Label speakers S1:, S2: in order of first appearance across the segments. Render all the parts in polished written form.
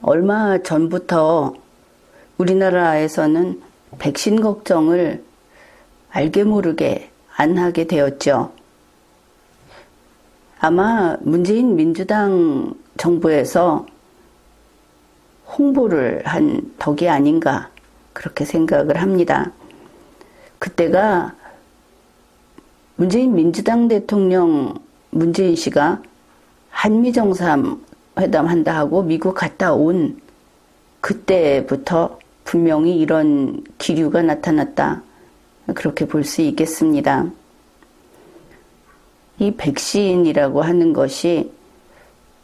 S1: 얼마 전부터 우리나라에서는 백신 걱정을 알게 모르게 안 하게 되었죠. 아마 문재인 민주당 정부에서 홍보를 한 덕이 아닌가 그렇게 생각을 합니다. 그때가 문재인 민주당 대통령 문재인 씨가 한미정상회담 한다 하고 미국 갔다 온 그때부터 분명히 이런 기류가 나타났다. 그렇게 볼 수 있겠습니다. 이 백신이라고 하는 것이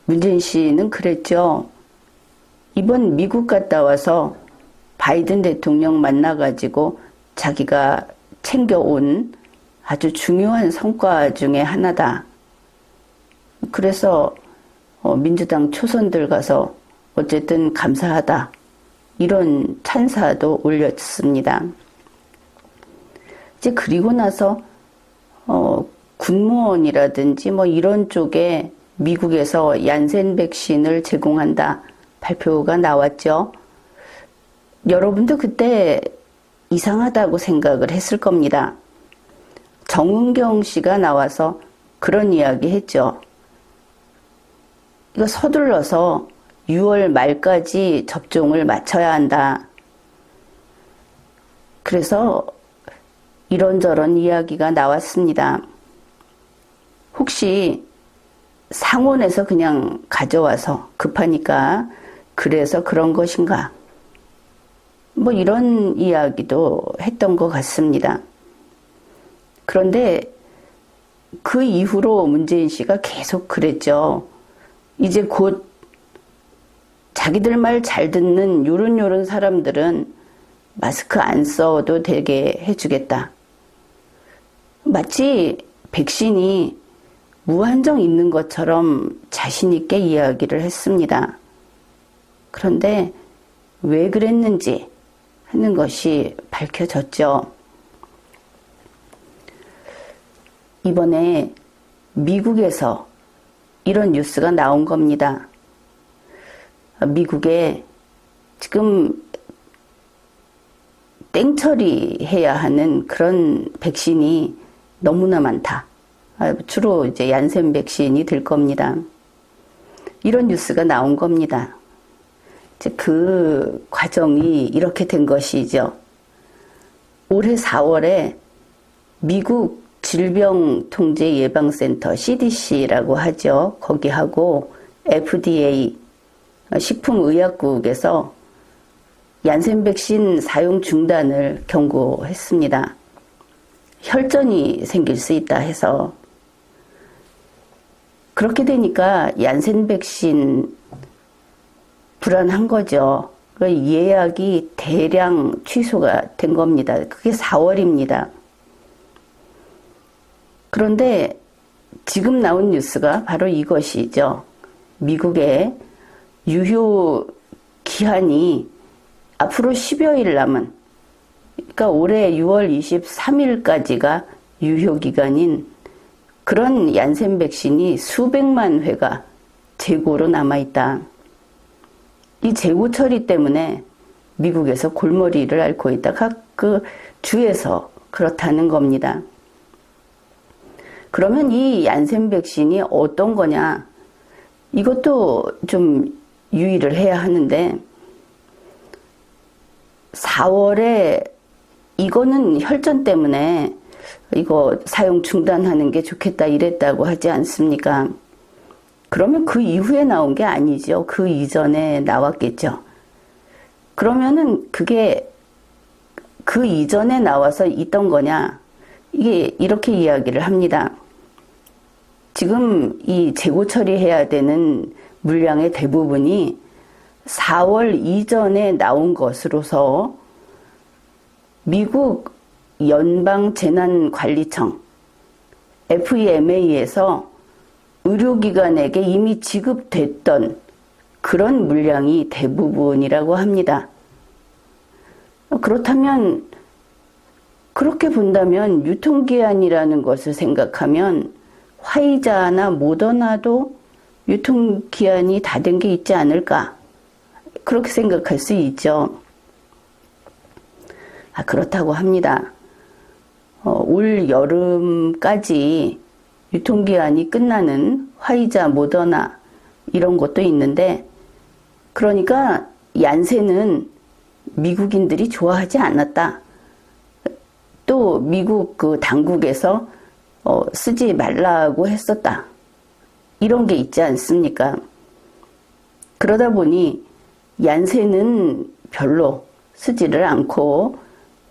S1: 문재인 씨는 그랬죠. 이번 미국 갔다 와서 바이든 대통령 만나가지고 자기가 챙겨온 아주 중요한 성과 중에 하나다. 그래서 민주당 초선들 가서 어쨌든 감사하다. 이런 찬사도 올렸습니다. 이제 그리고 나서 군무원이라든지 뭐 이런 쪽에 미국에서 얀센 백신을 제공한다 발표가 나왔죠. 여러분도 그때 이상하다고 생각을 했을 겁니다. 정은경 씨가 나와서 그런 이야기 했죠. 이거 서둘러서 6월 말까지 접종을 마쳐야 한다. 그래서 이런저런 이야기가 나왔습니다. 혹시 상온에서 그냥 가져와서 급하니까 그래서 그런 것인가? 뭐 이런 이야기도 했던 것 같습니다. 그런데 그 이후로 문재인 씨가 계속 그랬죠. 이제 곧 자기들 말 잘 듣는 요런 사람들은 마스크 안 써도 되게 해주겠다. 마치 백신이 무한정 있는 것처럼 자신 있게 이야기를 했습니다. 그런데 왜 그랬는지 하는 것이 밝혀졌죠. 이번에 미국에서 이런 뉴스가 나온 겁니다. 미국에 지금 땡처리해야 하는 그런 백신이 너무나 많다. 주로 이제 얀센 백신이 될 겁니다. 이런 뉴스가 나온 겁니다. 이제 그 과정이 이렇게 된 것이죠. 올해 4월에 미국 질병통제예방센터 CDC라고 하죠. 거기하고 FDA 식품의약국에서 얀센 백신 사용 중단을 경고했습니다. 혈전이 생길 수 있다 해서. 그렇게 되니까 얀센 백신 불안한 거죠. 예약이 대량 취소가 된 겁니다. 그게 4월입니다. 그런데 지금 나온 뉴스가 바로 이것이죠. 미국의 유효 기한이 앞으로 10여일 남은, 그러니까 올해 6월 23일까지가 유효기간인 그런 얀센 백신이 수백만 회가 재고로 남아있다. 이 재고 처리 때문에 미국에서 골머리를 앓고 있다. 각 그 주에서 그렇다는 겁니다. 그러면 이 얀센 백신이 어떤 거냐? 이것도 좀 유의를 해야 하는데 4월에 이거는 혈전 때문에 이거 사용 중단하는 게 좋겠다 이랬다고 하지 않습니까? 그러면 그 이후에 나온 게 아니죠. 그 이전에 나왔겠죠. 그러면은 그게 그 이전에 나와서 있던 거냐? 이게 이렇게 이야기를 합니다. 지금 이 재고 처리해야 되는 물량의 대부분이 4월 이전에 나온 것으로서 미국 연방재난관리청 FEMA에서 의료기관에게 이미 지급됐던 그런 물량이 대부분이라고 합니다. 그렇다면 그렇게 본다면 유통기한이라는 것을 생각하면 화이자나 모더나도 유통기한이 다 된 게 있지 않을까 그렇게 생각할 수 있죠. 그렇다고 합니다. 올 여름까지 유통기한이 끝나는 화이자, 모더나 이런 것도 있는데, 그러니까 얀센은 미국인들이 좋아하지 않았다. 또 미국 그 당국에서 쓰지 말라고 했었다. 이런 게 있지 않습니까? 그러다 보니 얀센은 별로 쓰지를 않고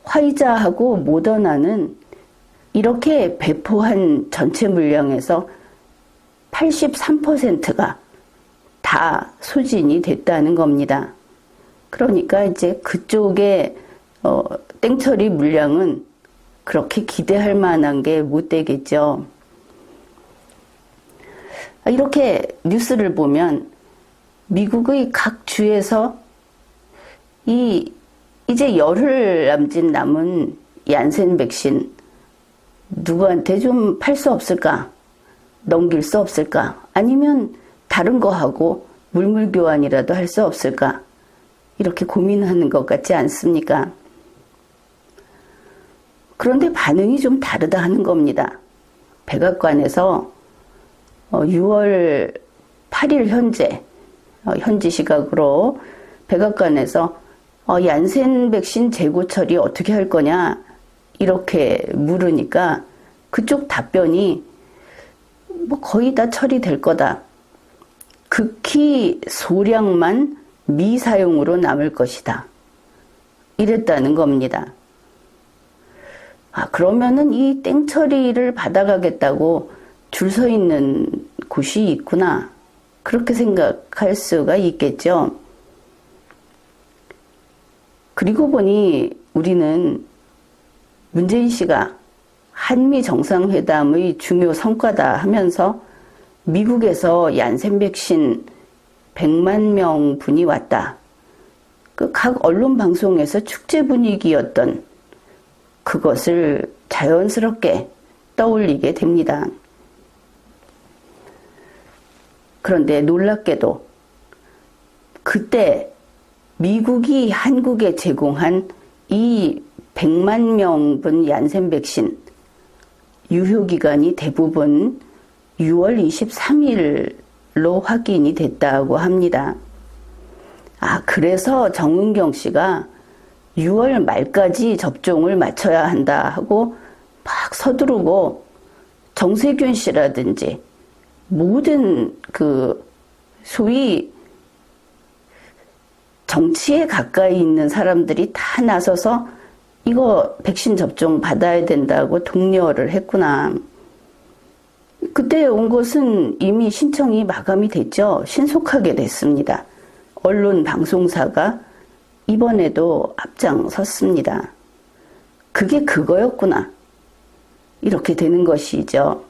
S1: 화이자하고 모더나는 이렇게 배포한 전체 물량에서 83%가 다 소진이 됐다는 겁니다. 그러니까 이제 그쪽의 땡처리 물량은 그렇게 기대할 만한 게 못 되겠죠. 이렇게 뉴스를 보면 미국의 각 주에서 이제 열흘 남짓 남은 얀센 백신 누구한테 좀 팔 수 없을까? 넘길 수 없을까? 아니면 다른 거 하고 물물 교환이라도 할 수 없을까? 이렇게 고민하는 것 같지 않습니까? 그런데 반응이 좀 다르다 하는 겁니다. 백악관에서 6월 8일 현지 시각으로 백악관에서 얀센 백신 재고 처리 어떻게 할 거냐 이렇게 물으니까 그쪽 답변이 거의 다 처리될 거다. 극히 소량만 미사용으로 남을 것이다. 이랬다는 겁니다. 그러면은 이 땡처리를 받아가겠다고 줄 서 있는 곳이 있구나. 그렇게 생각할 수가 있겠죠. 그리고 보니 우리는 문재인 씨가 한미 정상회담의 중요 성과다 하면서 미국에서 얀센 백신 100만 명 분이 왔다. 각 언론 방송에서 축제 분위기였던 그것을 자연스럽게 떠올리게 됩니다. 그런데 놀랍게도 그때 미국이 한국에 제공한 이 100만 명분 얀센 백신 유효기간이 대부분 6월 23일로 확인이 됐다고 합니다. 그래서 정은경 씨가 6월 말까지 접종을 마쳐야 한다 하고 막 서두르고 정세균 씨라든지 모든 소위 정치에 가까이 있는 사람들이 다 나서서 이거 백신 접종 받아야 된다고 독려를 했구나. 그때 온 것은 이미 신청이 마감이 됐죠. 신속하게 됐습니다. 언론 방송사가 이번에도 앞장섰습니다. 그게 그거였구나. 이렇게 되는 것이죠.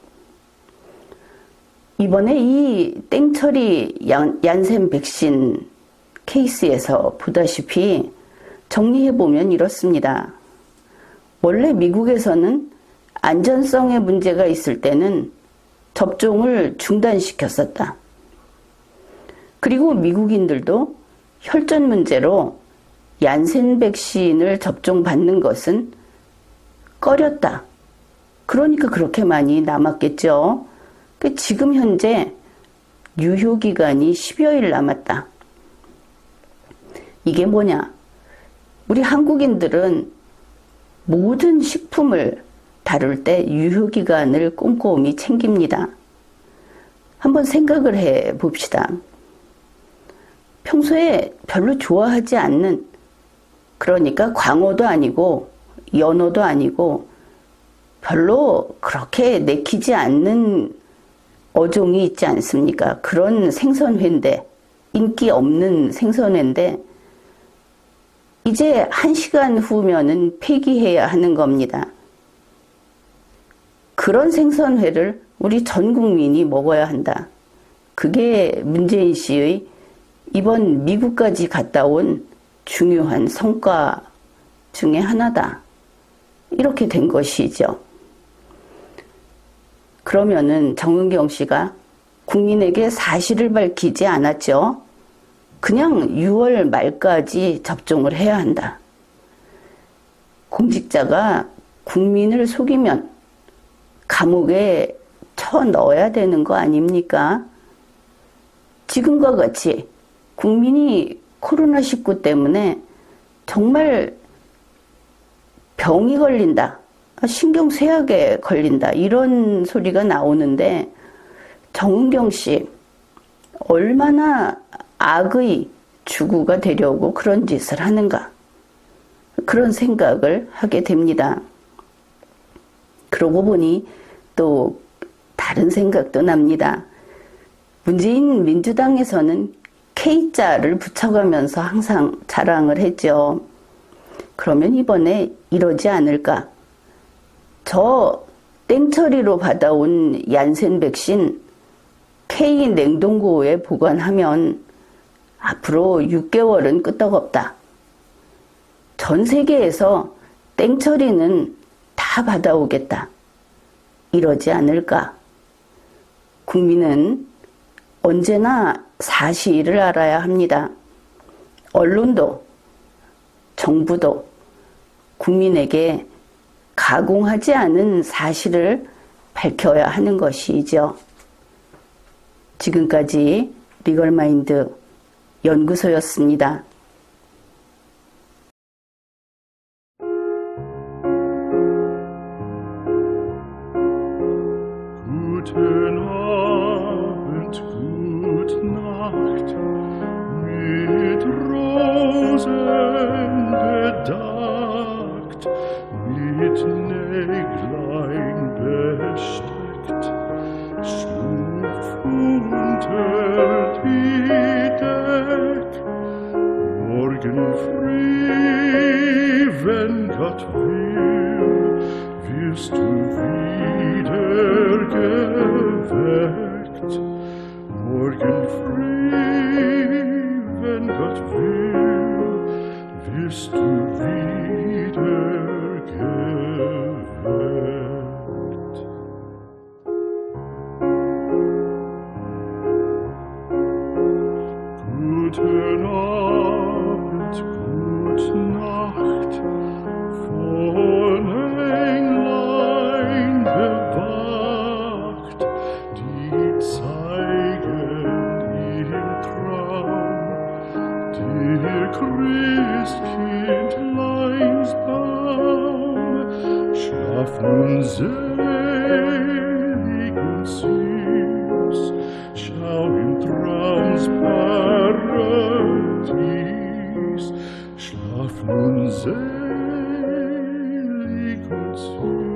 S1: 이번에 이 땡처리 얀센 백신 케이스에서 보다시피 정리해보면 이렇습니다. 원래 미국에서는 안전성에 문제가 있을 때는 접종을 중단시켰었다. 그리고 미국인들도 혈전 문제로 얀센 백신을 접종받는 것은 꺼렸다. 그러니까 그렇게 많이 남았겠죠. 지금 현재 유효기간이 10여일 남았다. 이게 뭐냐? 우리 한국인들은 모든 식품을 다룰 때 유효기간을 꼼꼼히 챙깁니다. 한번 생각을 해 봅시다. 평소에 별로 좋아하지 않는, 그러니까 광어도 아니고 연어도 아니고 별로 그렇게 내키지 않는 어종이 있지 않습니까? 그런 생선회인데, 인기 없는 생선회인데 이제 1시간 후면은 폐기해야 하는 겁니다. 그런 생선회를 우리 전 국민이 먹어야 한다. 그게 문재인 씨의 이번 미국까지 갔다 온 중요한 성과 중에 하나다. 이렇게 된 것이죠. 그러면은 정은경 씨가 국민에게 사실을 밝히지 않았죠. 그냥 6월 말까지 접종을 해야 한다. 공직자가 국민을 속이면 감옥에 쳐 넣어야 되는 거 아닙니까? 지금과 같이 국민이 코로나19 때문에 정말 병이 걸린다, 신경쇠약에 걸린다, 이런 소리가 나오는데 정은경 씨 얼마나 악의 주구가 되려고 그런 짓을 하는가, 그런 생각을 하게 됩니다. 그러고 보니 또 다른 생각도 납니다. 문재인 민주당에서는 K자를 붙여가면서 항상 자랑을 했죠. 그러면 이번에 이러지 않을까? 저 땡처리로 받아온 얀센 백신 K 냉동고에 보관하면 앞으로 6개월은 끄떡없다. 전 세계에서 땡처리는 다 받아오겠다. 이러지 않을까? 국민은 언제나 사실을 알아야 합니다. 언론도, 정부도 국민에게 가공하지 않은 사실을 밝혀야 하는 것이죠. 지금까지 리걸마인드 연구소였습니다.
S2: Guten Abend, gute Nacht, mit Rosen bedeckt, mit Näglein besteckt, schlupf unter die Deck. Morgen früh, wenn Gott will, wirst du wieder geweckt. Morgen früh, wenn Gott will, wirst du wieder geweckt. Guten Abend, gute Nacht, von Englein bewacht, die zeigen im Traum dir Christkindleins Baum. Schlaf nun selig und süß, schau im Traums Paradies. Schlaf nun selig und süß.